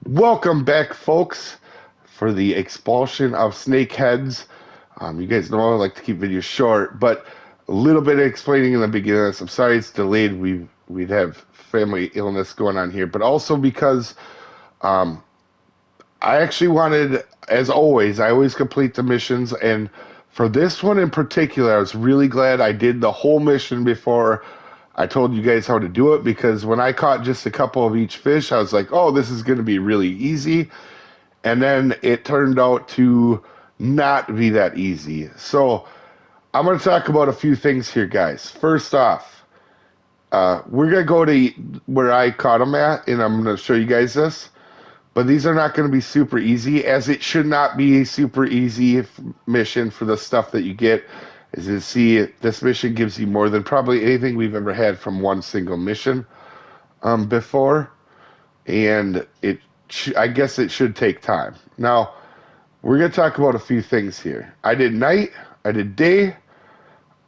Welcome back, folks, for the Expulsion of Snakeheads. You guys know I like to keep videos short, but a little bit of explaining in the beginning of this. I'm sorry it's delayed. We'd have family illness going on here, but also because um, I actually wanted, as always, I always complete the missions, and for this one in particular, I was really glad I did the whole mission before I told you guys how to do it, because when I caught just a couple of each fish, I was like, oh, this is going to be really easy. And then it turned out to not be that easy. So I'm going to talk about a few things here, guys. First off, we're going to go to where I caught them at, and I'm going to show you guys this. But these are not going to be super easy, as it should not be a super easy mission for the stuff that you get. As you see, this mission gives you more than probably anything we've ever had from one single mission before. And I guess it should take time. Now, we're going to talk about a few things here. I did night, I did day,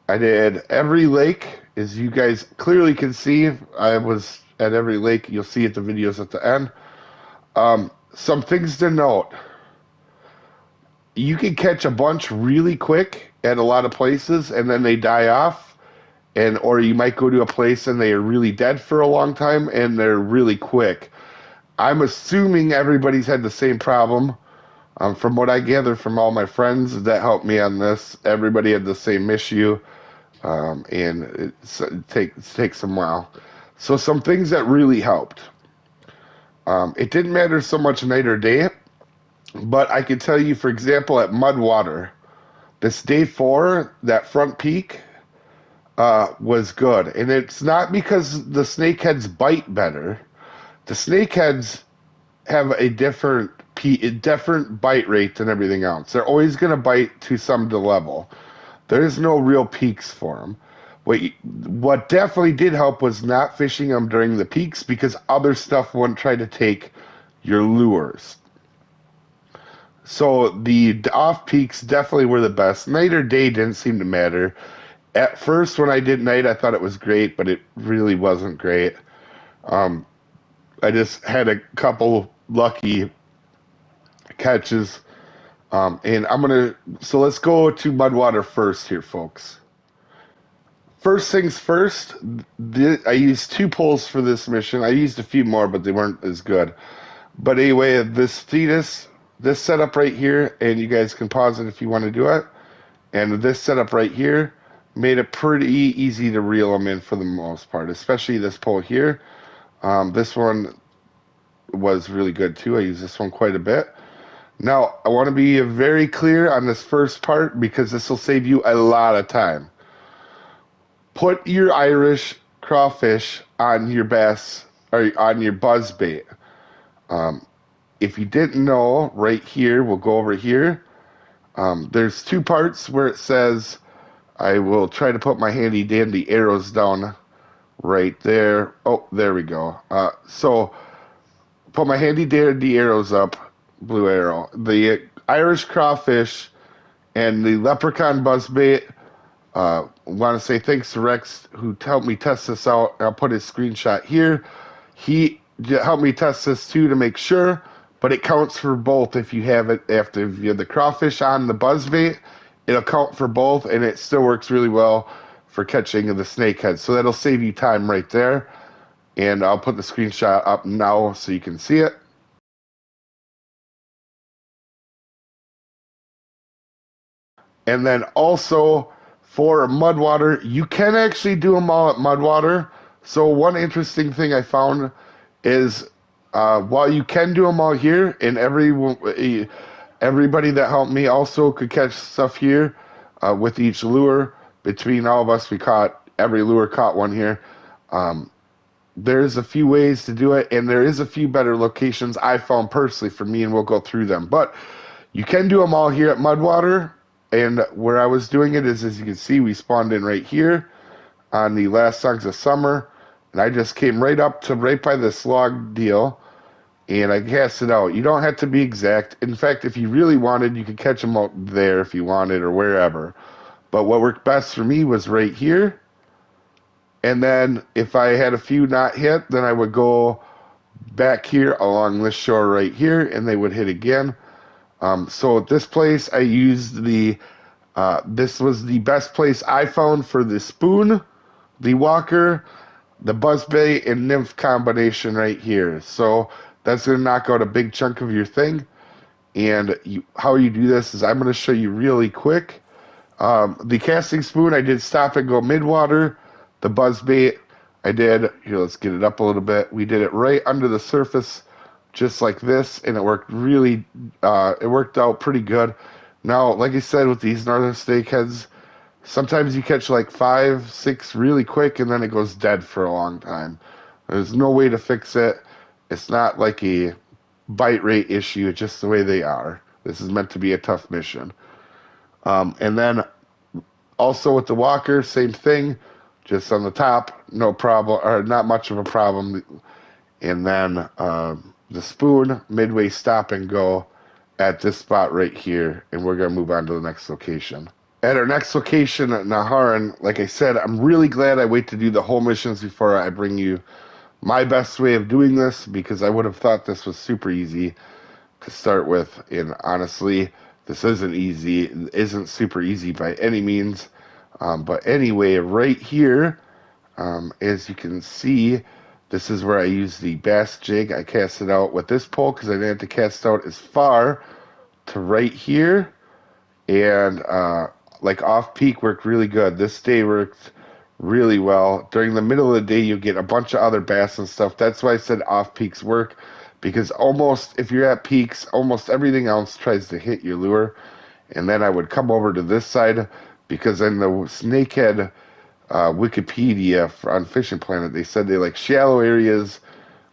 I did every lake. As you guys clearly can see, I was at every lake. You'll see it the videos at the end. Some things to note. You can catch a bunch really quick at a lot of places, and then they die off. Or you might go to a place and they are really dead for a long time, and they're really quick. I'm assuming everybody's had the same problem. From what I gather from all my friends that helped me on this, everybody had the same issue, and it takes a while. So some things that really helped. It didn't matter so much night or day, but I can tell you, for example, at Mudwater, this day 4, that front peak was good. And it's not because the snakeheads bite better. The snakeheads have a different bite rate than everything else. They're always going to bite to some level. There is no real peaks for them. What definitely did help was not fishing them during the peaks, because other stuff wouldn't try to take your lures. So the off peaks definitely were the best. Night or day didn't seem to matter. At first, when I did night, I thought it was great, but it really wasn't great. Um, I just had a couple lucky catches. And so let's go to Mudwater first here, folks. First things first, I used 2 poles for this mission. I used a few more, but they weren't as good. But anyway, this setup right here, and you guys can pause it if you want to do it, and this setup right here made it pretty easy to reel them in for the most part, especially this pole here. This one was really good too. I use this one quite a bit. Now, I want to be very clear on this first part, because this will save you a lot of time. Put your Irish crawfish on your bass, or on your buzz bait. If you didn't know, right here, we'll go over here. There's 2 parts where it says, I will try to put my handy dandy arrows down right there. Oh, there we go. So put my handy dandy arrows up, blue arrow. The Irish crawfish and the leprechaun buzzbait. Want to say thanks to Rex, who helped me test this out. I'll put his screenshot here. He helped me test this too to make sure, but it counts for both. If you have it after you have the crawfish on the buzzbait, it'll count for both, and it still works really well for catching the snakehead. So that'll save you time right there. And I'll put the screenshot up now so you can see it. And then also for Mudwater, you can actually do them all at Mudwater. So one interesting thing I found is, while you can do them all here, and everybody that helped me also could catch stuff here with each lure. Between all of us, every lure caught one here. There's a few ways to do it, and there is a few better locations I found personally for me, and we'll go through them. But you can do them all here at Mudwater, and where I was doing it is, as you can see, we spawned in right here on the last Songs of Summer, and I just came right up to right by this log deal, and I cast it out. You don't have to be exact. In fact, if you really wanted, you could catch them out there if you wanted, or wherever. But what worked best for me was right here. And then if I had a few not hit, then I would go back here along this shore right here, and they would hit again. So at this place, I used this was the best place I found for the spoon, the walker, the buzzbait, and nymph combination right here. So that's going to knock out a big chunk of your thing. And how you do this is I'm going to show you really quick. The casting spoon, I did stop and go midwater. The buzzbait, I did, here, let's get it up a little bit. We did it right under the surface, just like this, and it worked it worked out pretty good. Now, like I said, with these northern snakeheads, sometimes you catch like 5, 6 really quick, and then it goes dead for a long time. There's no way to fix it. It's not like a bite rate issue, it's just the way they are. This is meant to be a tough mission. And then also with the walker, same thing, just on the top, no problem, or not much of a problem. And then the spoon, midway stop and go at this spot right here, and we're going to move on to the next location. At our next location at Naharan, like I said, I'm really glad I wait to do the whole missions before I bring you my best way of doing this, because I would have thought this was super easy to start with, and honestly, this isn't easy. It isn't super easy by any means. But anyway, right here, as you can see, this is where I use the bass jig. I cast it out with this pole because I didn't have to cast out as far to right here. And like off peak worked really good. This day worked really well. During the middle of the day, you get a bunch of other bass and stuff. That's why I said off peaks work, because almost, if you're at peaks, almost everything else tries to hit your lure. And then I would come over to this side, because in the snakehead Wikipedia on Fishing Planet, they said they like shallow areas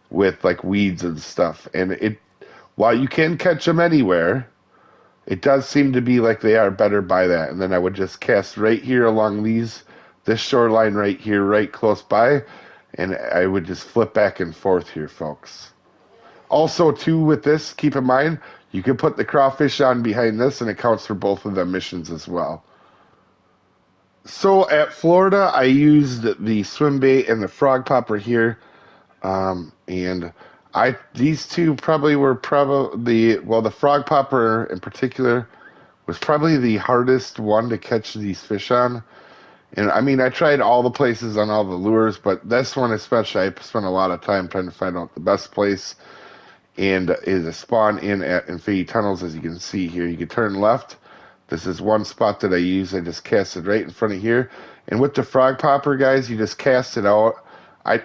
with like weeds and stuff. And while you can catch them anywhere, it does seem to be like they are better by that. And then I would just cast right here along this shoreline right here, right close by, and I would just flip back and forth here, folks. Also, too, with this, keep in mind, you can put the crawfish on behind this, and it counts for both of the missions as well. So at Florida, I used the swim bait and the frog popper here, and these two probably were the frog popper in particular was probably the hardest one to catch these fish on. And I mean, I tried all the places on all the lures, but this one especially, I spent a lot of time trying to find out the best place. And is a spawn in at Infinity Tunnels, as you can see here. You can turn left. This is one spot that I use. I just cast it right in front of here. And with the frog popper, guys, you just cast it out. I'm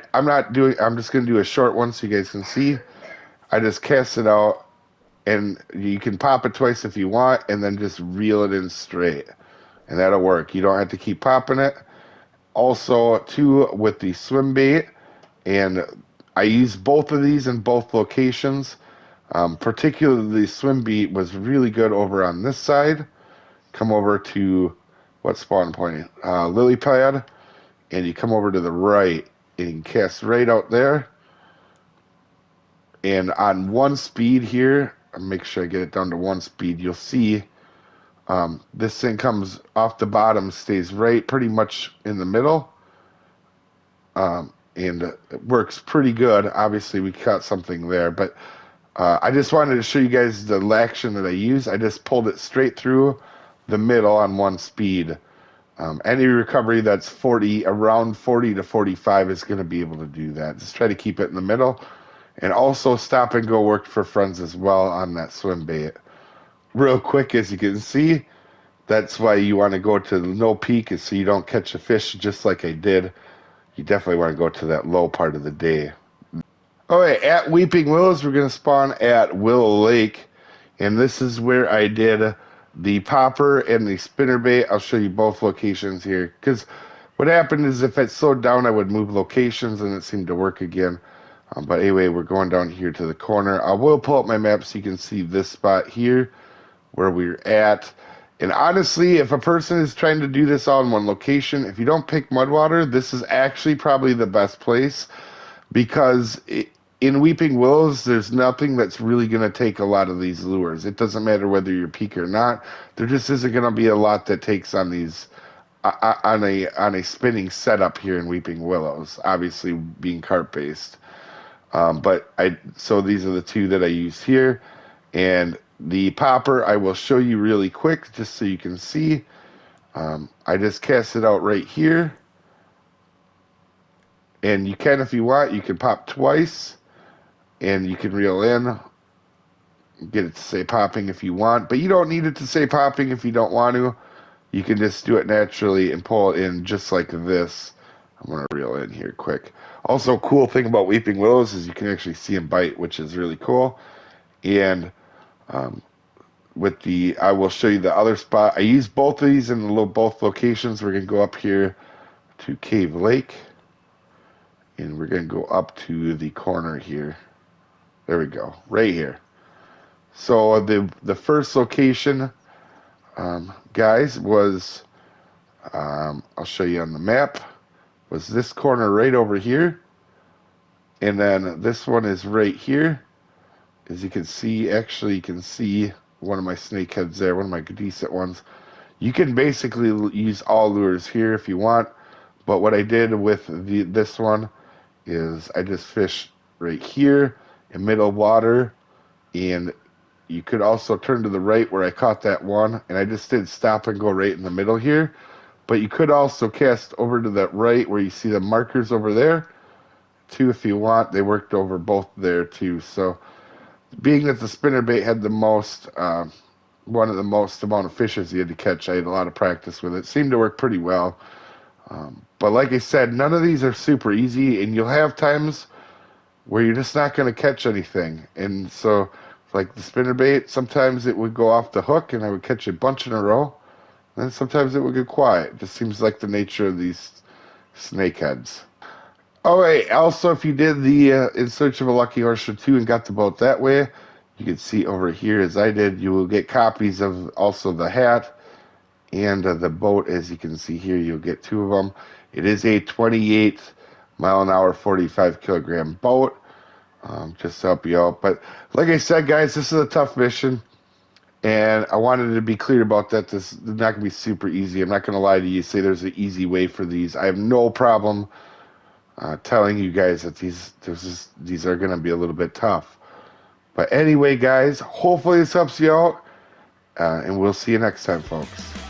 just going to do a short one so you guys can see. I just cast it out, and you can pop it twice if you want, and then just reel it in straight. And that'll work. You don't have to keep popping it. Also, too, with the swim bait, and I used both of these in both locations. Particularly, the swim bait was really good over on this side. Come over to what spawn point? Lily pad, and you come over to the right, and you can cast right out there. And on 1 speed here, I'll make sure I get it down to 1 speed. You'll see this thing comes off the bottom, stays right pretty much in the middle. And it works pretty good. Obviously, we caught something there, but I just wanted to show you guys the action that I use. I just pulled it straight through the middle on 1 speed. Any recovery that's around 40 to 45 is going to be able to do that. Just try to keep it in the middle. And also stop and go worked for friends as well on that swim bait. Real quick, as you can see, that's why you want to go to no peak, is so you don't catch a fish just like I did. You definitely want to go to that low part of the day. All right, at Weeping Willows, we're going to spawn at Willow Lake. And this is where I did the popper and the spinnerbait. I'll show you both locations here. Because what happened is if it slowed down, I would move locations and it seemed to work again. But anyway, we're going down here to the corner. I will pull up my map so you can see this spot here where we're at. And honestly, if a person is trying to do this all in one location, if you don't pick Mudwater, this is actually probably the best place, because in Weeping Willows, there's nothing that's really going to take a lot of these lures. It doesn't matter whether you're peak or not. There just isn't going to be a lot that takes on these on a spinning setup here in Weeping Willows, obviously being carp based. So these are the two that I use here. And the popper I will show you really quick just so you can see. I just cast it out right here. And you can, if you want, you can pop twice and you can reel in, get it to say popping if you want, but you don't need it to say popping if you don't want to. You can just do it naturally and pull it in just like this. I'm going to reel in here quick. Also, cool thing about weeping willows is you can actually see them bite, which is really cool. And um, I will show you the other spot. I use both of these in both locations. We're going to go up here to Cave Lake, and we're going to go up to the corner here. There we go, right here. So the first location, guys, was I'll show you on the map. Was this corner right over here, and then this one is right here. As you can see, actually, you can see one of my snakeheads there, one of my decent ones. You can basically use all lures here if you want, but what I did with this one is I just fished right here in middle water, and you could also turn to the right where I caught that one, and I just did stop and go right in the middle here. But you could also cast over to that right where you see the markers over there, too, if you want. They worked over both there, too. So being that the spinnerbait had the most, one of the most amount of fishes you had to catch, I had a lot of practice with it. It seemed to work pretty well. But like I said, none of these are super easy, and you'll have times where you're just not going to catch anything. And so, like the spinnerbait, sometimes it would go off the hook, and I would catch a bunch in a row. And then sometimes it would get quiet. It just seems like the nature of these snakeheads. Oh, wait, also, if you did the In Search of a Lucky Oyster 2 and got the boat that way, you can see over here, as I did, you will get copies of also the hat and the boat. As you can see here, you'll get two of them. It is a 28 mile an hour, 45 kilogram boat, just to help you out. But like I said, guys, this is a tough mission, and I wanted to be clear about that. This is not going to be super easy. I'm not going to lie to you, say there's an easy way for these. I have no problem telling you guys that these are going to be a little bit tough. But anyway, guys, hopefully this helps you out, and we'll see you next time, folks.